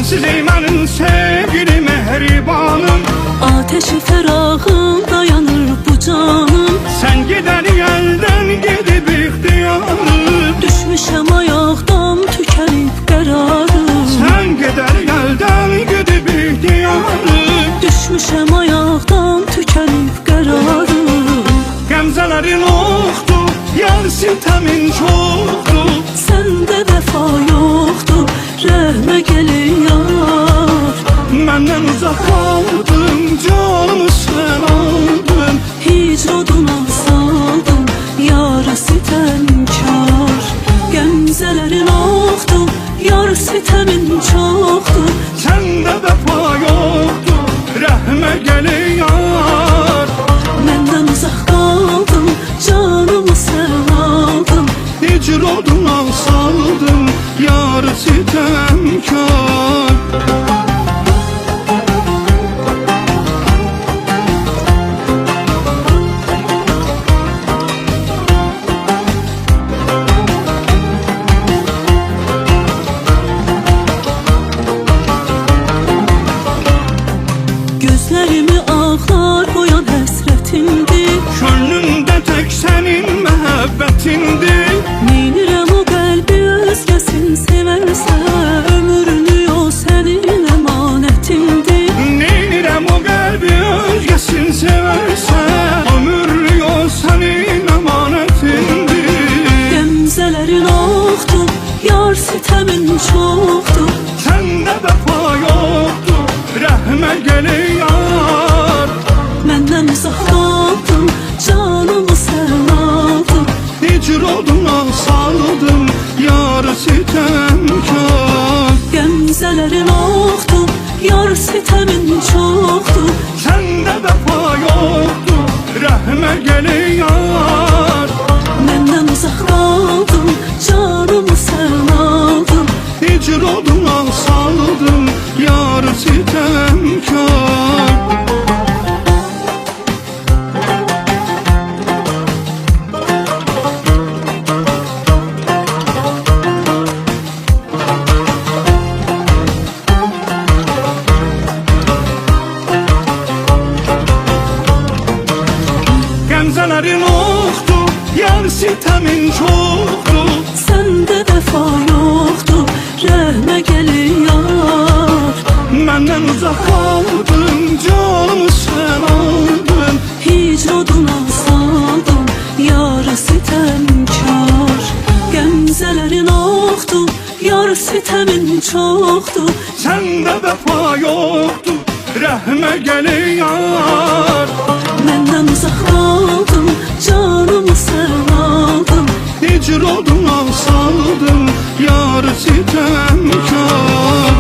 Sensiz ey mənim sevgili mehribanım, Ateşi fərağında yanır bu canım. Sen gider elden gidip ihtiyarım, Düşmüşəm ayaqdan tükənib qərarım. Sen gider elden gidip ihtiyarım, Düşmüşəm ayaqdan tükənib qərarım. Qəmzələrin oxdu, yar sitəmin çoxdu, Səndə vəfa yoxdur, rəhmə gəlin yar. Məndən uzaq qaldın, canımı sən aldın, Hicr oduna saldım, yara sitəmkar. Qəmzələrin oxdur, yar sitəmin çoxdur. Səndə vəfa yoxdur, rəhmə gəlin yar. Məndən uzaq qaldım, canımı sən aldın. Hicr oduna saldım, yar sitəmkar. Gözlərimi ağlar qoyan həsrətindir. Könlümdə tək sənin məhəbbətindir, Neynirəm o qəlbi özgəsin sevərsə, ömrünü o sənin əmanətindir. Neynirəm o qəlbi özgəsin sevərsə, ömürlü o sənin əmanətindir. Qəmzələrin oxdur, yar sitəmin çoxdur. Səndə vəfa yoxdur, rəhmə gəlin yar. Məndən uzaq qaldım, canımı sən aldın. Hicr oduna saldım, yar sitəmkar. Qəmzələrin oxdur, yar sitəmin çoxdur. Səndə vəfa yoxdur, rəhmə gəlin yar. Məndən uzaq qaldım, canımı sən aldın. Hicr oduna saldım, yar sitəmkar. Qəmzələrin oxdur, yar sitəmin çoxdur, Səndə vəfa yoxdur, rəhmə gəlin yar. Məndən uzaq qaldın, canımı sən aldın, Hicr oduna saldım, yara sitəmkar. Qəmzələrin oxdur, yar sitəmin çoxdur. Səndə vəfa yoxdur, rəhmə gəlin yar. Məndən uzaq qaldım, canımı sən aldın. Hicr oduna saldım, yar sitəmkar.